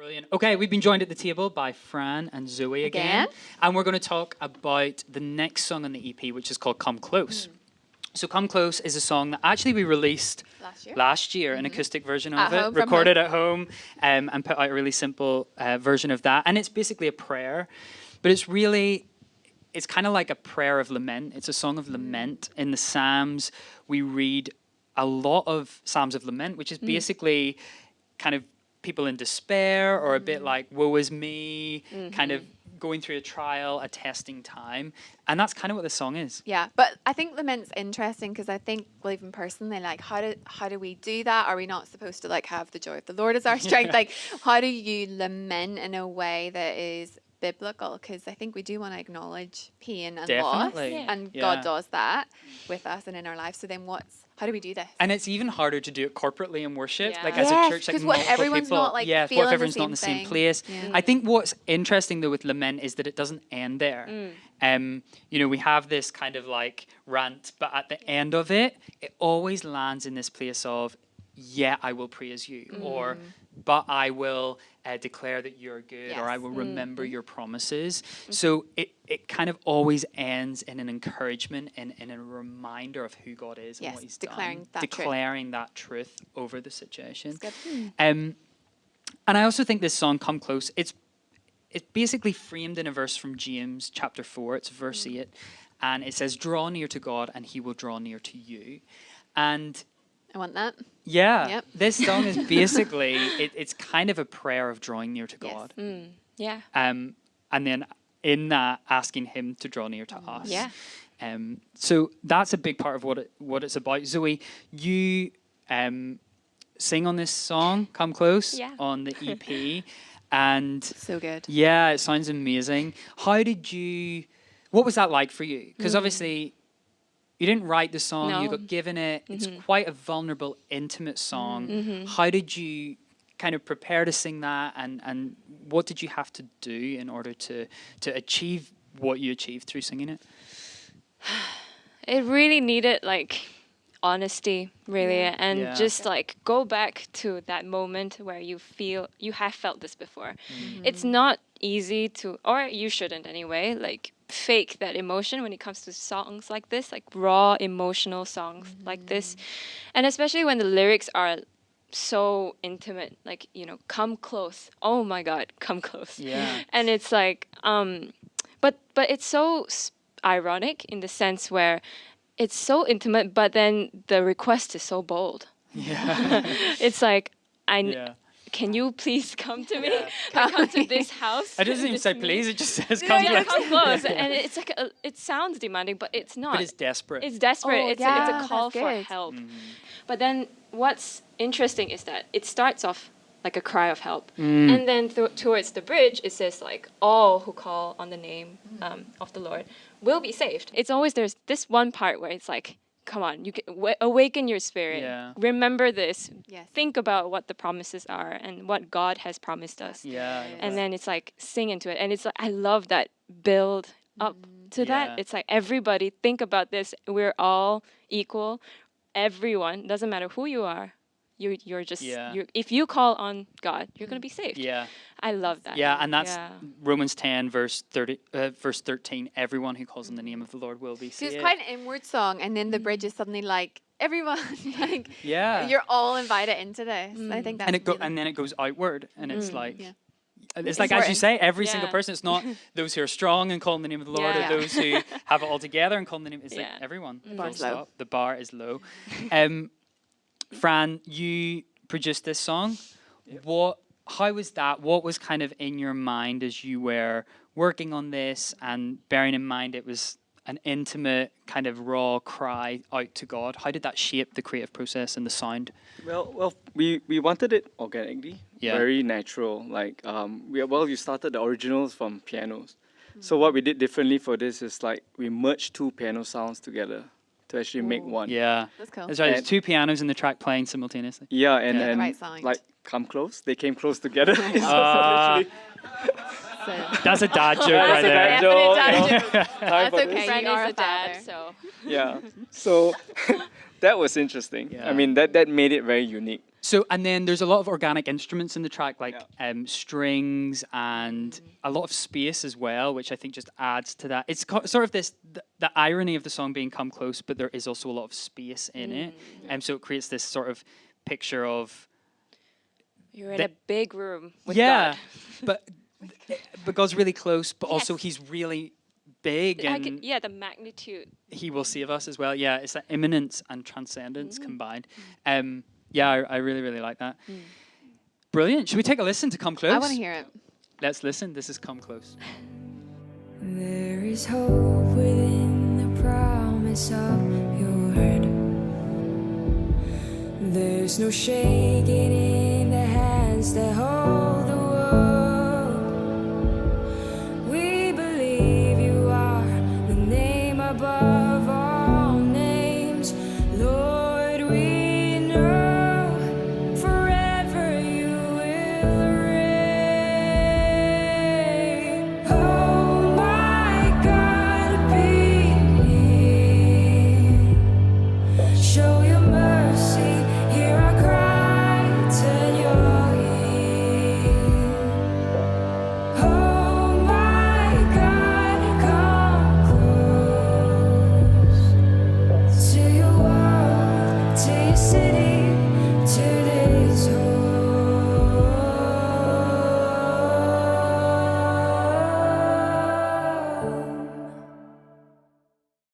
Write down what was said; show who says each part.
Speaker 1: Brilliant. Okay, we've been joined at the table by Fran and Zoe again. And we're going to talk about the next song on the EP, which is called Come Close. So Come Close is a song that actually we released last year, an acoustic version of it, recorded at home, and put out a really simple version of that. And it's basically a prayer, but it's kind of like a prayer of lament. It's a song of lament. In the Psalms, we read a lot of Psalms of lament, which is basically kind of people in despair or a bit like, woe is me, kind of going through a trial, a testing time. And that's kind of what this song is.
Speaker 2: Yeah, but I think lament's interesting because I think, well, even personally, like, how do we do that? Are we not supposed to, like, have the joy of the Lord as our strength? Like, how do you lament in a way that is biblical? Because I think we do want to acknowledge pain and loss, and God does that with us and in our lives. So then how do we do this?
Speaker 1: And it's even harder to do it corporately in worship, like as a church, like multiple
Speaker 2: everyone's
Speaker 1: people.
Speaker 2: Not like
Speaker 1: what if everyone's not in the same place?
Speaker 2: Yeah.
Speaker 1: I think what's interesting though with lament is that it doesn't end there. You know, we have this kind of like rant, but at the end of it, it always lands in this place of, yeah, I will praise you, or but I will declare that you're good, or I will remember your promises. So it kind of always ends in an encouragement and in a reminder of who God is and what he's done. Declaring that truth over the situation. And I also think this song, Come Close, it's basically framed in a verse from James chapter 4. It's verse 8. And it says, draw near to God and he will draw near to you. And
Speaker 2: I want that.
Speaker 1: Yeah.
Speaker 2: Yep.
Speaker 1: This song is basically, it's kind of a prayer of drawing near to God.
Speaker 3: Yeah.
Speaker 1: And then in that, asking him to draw near to us.
Speaker 3: Yeah.
Speaker 1: So that's a big part of what it's about. Zoe, you sing on this song, Come Close, on the EP. And
Speaker 2: so good.
Speaker 1: Yeah, it sounds amazing. What was that like for you? Because obviously, you didn't write the song, you got given it. It's quite a vulnerable, intimate song. How did you kind of prepare to sing that, and what did you have to do in order to achieve what you achieved through singing it?
Speaker 3: It really needed like honesty, really, and just like go back to that moment where you feel you have felt this before. It's not easy to, or you shouldn't anyway, like fake that emotion when it comes to songs like this, like raw emotional songs like this, and especially when the lyrics are so intimate, like, you know, come close, oh my God, come close. And it's like but it's so ironic in the sense where it's so intimate, but then the request is so bold. It's like, can you please come to me? Can I come to this house?
Speaker 1: It doesn't even say please, it just says come close.
Speaker 3: Come close. And it's like, it sounds demanding, but it's not.
Speaker 1: But it's desperate.
Speaker 3: It's desperate. It's a call for help. But then what's interesting is that it starts off like a cry of help. And then towards the bridge, it says like, all who call on the name of the Lord will be saved. It's always, there's this one part where it's like, come on, you can awaken your spirit. Remember this. Think about what the promises are and what God has promised us. And then it's like, sing into it. And it's like, I love that build up to that. It's like, everybody think about this. We're all equal. Everyone, doesn't matter who you are. You're just, if you call on God, you're going to be saved. I love that.
Speaker 1: And that's Romans 10, verse 13. Everyone who calls on the name of the Lord will be saved.
Speaker 2: So it's quite an inward song, and then the bridge is suddenly like, everyone, like, you're all invited into this. I think that's
Speaker 1: and then it goes outward, and it's like, it's like, as you say, every single person. It's not those who are strong and calling the name of the Lord, or those who have it all together and calling the name. It's like everyone. The bar is low. Fran, you produced this song. How was that? What was kind of in your mind as you were working on this, and bearing in mind it was an intimate kind of raw cry out to God? How did that shape the creative process and the sound?
Speaker 4: Well, we wanted it organically, very natural. Like we started the originals from pianos. So what we did differently for this is like we merged two piano sounds together to actually make one.
Speaker 2: That's cool.
Speaker 1: That's right. There's two pianos in the track playing simultaneously.
Speaker 4: And
Speaker 2: right
Speaker 4: like come close. They came close together.
Speaker 1: That's a dad joke right there.
Speaker 2: That's okay.
Speaker 3: Fran
Speaker 2: You are
Speaker 3: is
Speaker 2: a
Speaker 3: a dad,
Speaker 2: father.
Speaker 3: so
Speaker 4: So that was interesting. I mean, that made it very unique.
Speaker 1: So, and then there's a lot of organic instruments in the track, like strings and a lot of space as well, which I think just adds to that. It's sort of this, the irony of the song being Come Close, but there is also a lot of space in it. And so it creates this sort of picture of...
Speaker 3: You're in a big room with God.
Speaker 1: but God's really close, but also he's really big. And
Speaker 3: the magnitude.
Speaker 1: He will save us as well. Yeah, it's that immanence and transcendence combined. I really, really like that. Brilliant. Should we take a listen to Come Close?
Speaker 2: I want to hear it.
Speaker 1: Let's listen. This is Come Close.
Speaker 5: There is hope within the promise of your word. There's no shaking in the hands that hold the